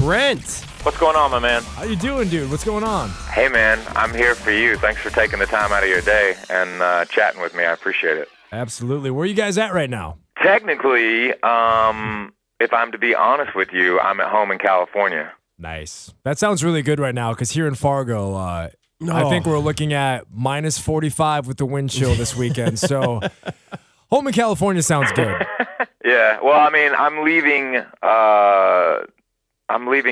Brent. What's going on, my man? How you doing, dude? What's going on? Hey, man, I'm here for you. Thanks for taking the time out of your day and chatting with me. I appreciate it. Absolutely. Where are you guys at right now? Technically, if I'm to be honest with you, I'm at home in California. Nice. That sounds really good right now because here in Fargo, I think we're looking at minus 45 with the wind chill this weekend. So home in California sounds good. Yeah. Well, I mean, I'm leaving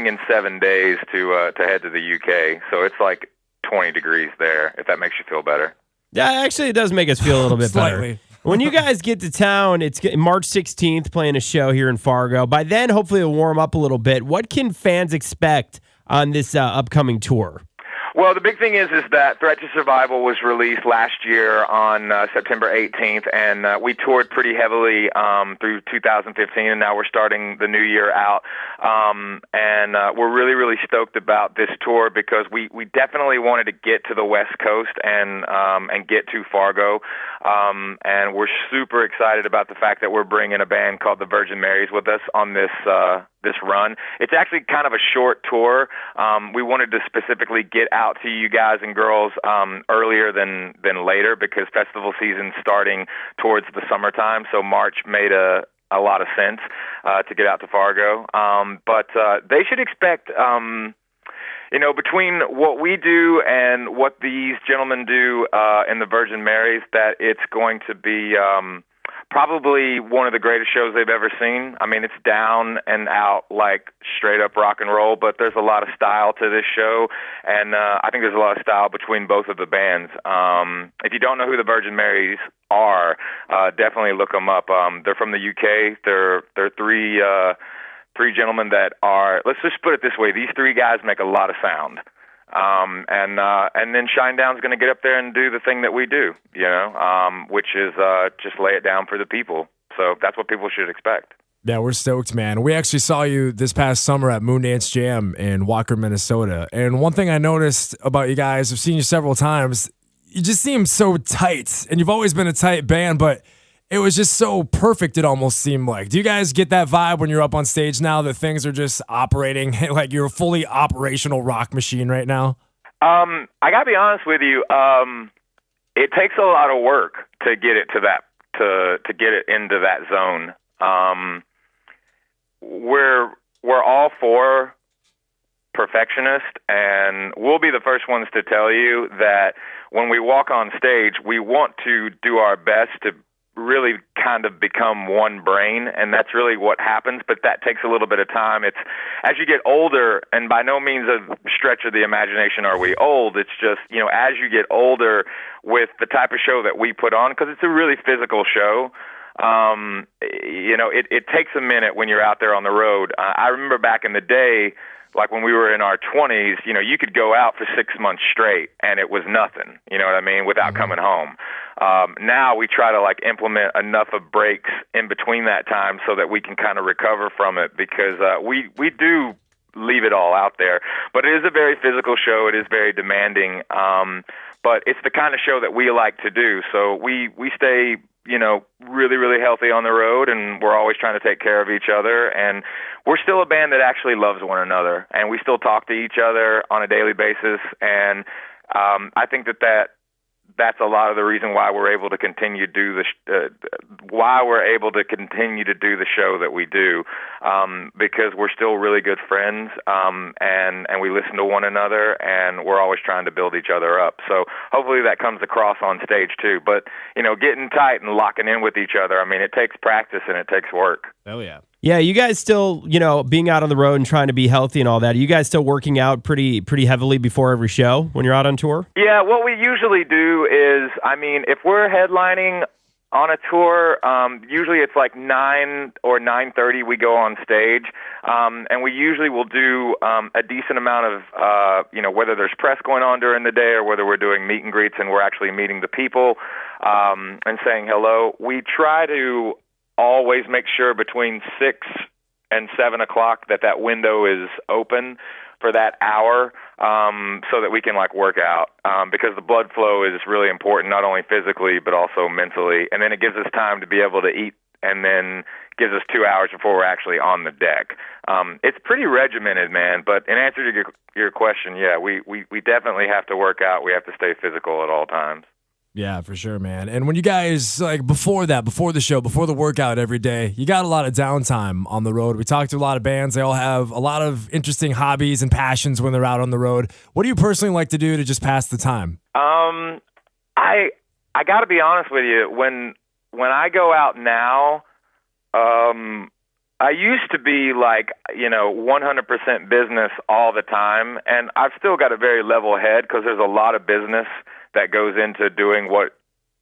in 7 days to head to the UK. So it's like 20 degrees there, if that makes you feel better. Yeah, actually, it does make us feel a little bit better. When you guys get to town, it's March 16th, playing a show here in Fargo. By then, hopefully, it'll warm up a little bit. What can fans expect on this upcoming tour? Well, the big thing is that Threat to Survival was released last year on September 18th, and we toured pretty heavily through 2015, and now we're starting the new year out. And we're really, really stoked about this tour because we definitely wanted to get to the West Coast and get to Fargo. And we're super excited about the fact that we're bringing a band called the Virgin Marys with us on this run. It's actually kind of a short tour. We wanted to specifically get out to you guys and girls earlier than later because festival season's starting towards the summertime, so March made a lot of sense to get out to Fargo. But they should expect, between what we do and what these gentlemen do in the Virgin Marys, that it's going to be probably one of the greatest shows they've ever seen. I mean, it's down and out, like straight up rock and roll, but there's a lot of style to this show, and I think there's a lot of style between both of the bands. If you don't know who the Virgin Marys are, definitely look them up. They're from the UK. They're three gentlemen that are, let's just put it this way, these three guys make a lot of sound. And then Shinedown's going to get up there and do the thing that we do, which is just lay it down for the people. So that's what people should expect. Yeah, we're stoked, man. We actually saw you this past summer at Moondance Jam in Walker, Minnesota. And one thing I noticed about you guys, I've seen you several times, you just seem so tight. And you've always been a tight band, but it was just so perfect, it almost seemed like. Do you guys get that vibe when you're up on stage now that things are just operating like you're a fully operational rock machine right now? I got to be honest with you. It takes a lot of work to get it to that, to get it into that zone. We're all for perfectionists, and we'll be the first ones to tell you that when we walk on stage, we want to do our best to really kind of become one brain, and that's really what happens, but that takes a little bit of time. It's as you get older, and by no means a stretch of the imagination are we old, it's just, as you get older with the type of show that we put on, because it's a really physical show, it takes a minute when you're out there on the road. I remember back in the day, like when we were in our 20s, you could go out for 6 months straight and it was nothing, without coming home. Now we try to implement enough of breaks in between that time so that we can kind of recover from it because we do leave it all out there. But it is a very physical show. It is very demanding. But it's the kind of show that we like to do. So we stay really, really healthy on the road, and we're always trying to take care of each other. And we're still a band that actually loves one another, and we still talk to each other on a daily basis. And I think that's a lot of the reason why we're able to continue to do the show that we do, because we're still really good friends, and we listen to one another, and we're always trying to build each other up. So hopefully that comes across on stage too. But getting tight and locking in with each other, I mean, it takes practice and it takes work. Oh yeah. Yeah, you guys still, being out on the road and trying to be healthy and all that, are you guys still working out pretty heavily before every show when you're out on tour? Yeah, what we usually do is, if we're headlining on a tour, usually it's like 9 or 9:30 we go on stage, and we usually will do a decent amount of, whether there's press going on during the day or whether we're doing meet and greets and we're actually meeting the people and saying hello. We try to always make sure between 6 and 7 o'clock that window is open for that hour, so that we can work out, because the blood flow is really important, not only physically but also mentally. And then it gives us time to be able to eat and then gives us 2 hours before we're actually on the deck. It's pretty regimented, man. But in answer to your question, yeah, we definitely have to work out. We have to stay physical at all times. Yeah, for sure, man. And when you guys, like before the show, before the workout every day, you got a lot of downtime on the road. We talked to a lot of bands. They all have a lot of interesting hobbies and passions when they're out on the road. What do you personally like to do to just pass the time? I got to be honest with you. When I go out now, I used to be like, 100% business all the time, and I've still got a very level head because there's a lot of business that goes into doing what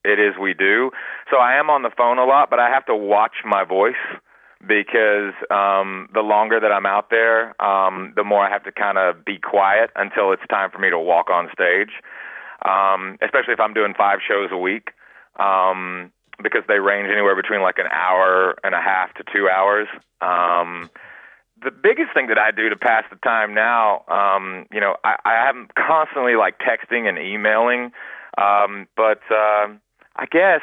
it is we do. So I am on the phone a lot, but I have to watch my voice because the longer that I'm out there, the more I have to kind of be quiet until it's time for me to walk on stage, especially if I'm doing 5 shows a week, because they range anywhere between like an hour and a half to 2 hours. The biggest thing that I do to pass the time now, I am constantly like texting and emailing, but I guess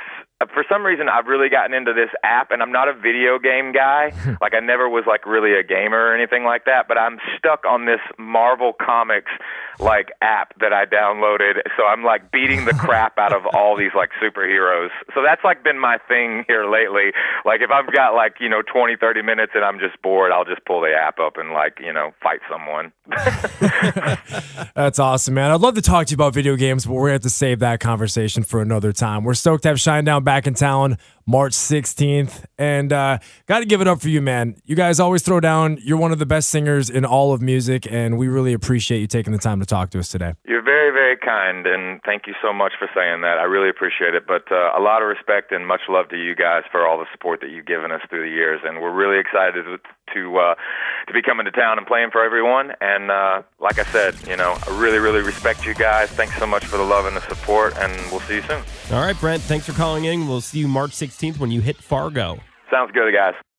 for some reason I've really gotten into this app, and I'm not a video game guy. Like I never was like really a gamer or anything like that, but I'm stuck on this Marvel Comics like app that I downloaded. So I'm like beating the crap out of all these like superheroes. So that's like been my thing here lately. Like if I've got like, 20, 30 minutes and I'm just bored, I'll just pull the app up and like, fight someone. That's awesome, man. I'd love to talk to you about video games, but we're going to have to save that conversation for another time. We're stoked to have Shinedown back in town March 16th. And got to give it up for you, man. You guys always throw down. You're one of the best singers in all of music, and we really appreciate you taking the time to talk to us today. You're very, very kind, and thank you so much for saying that. I really appreciate it. But a lot of respect and much love to you guys for all the support that you've given us through the years. And we're really excited to be coming to town and playing for everyone. And like I said, I really, really respect you guys. Thanks so much for the love and the support, and we'll see you soon. All right, Brent, thanks for calling in. We'll see you March 16th when you hit Fargo. Sounds good, guys.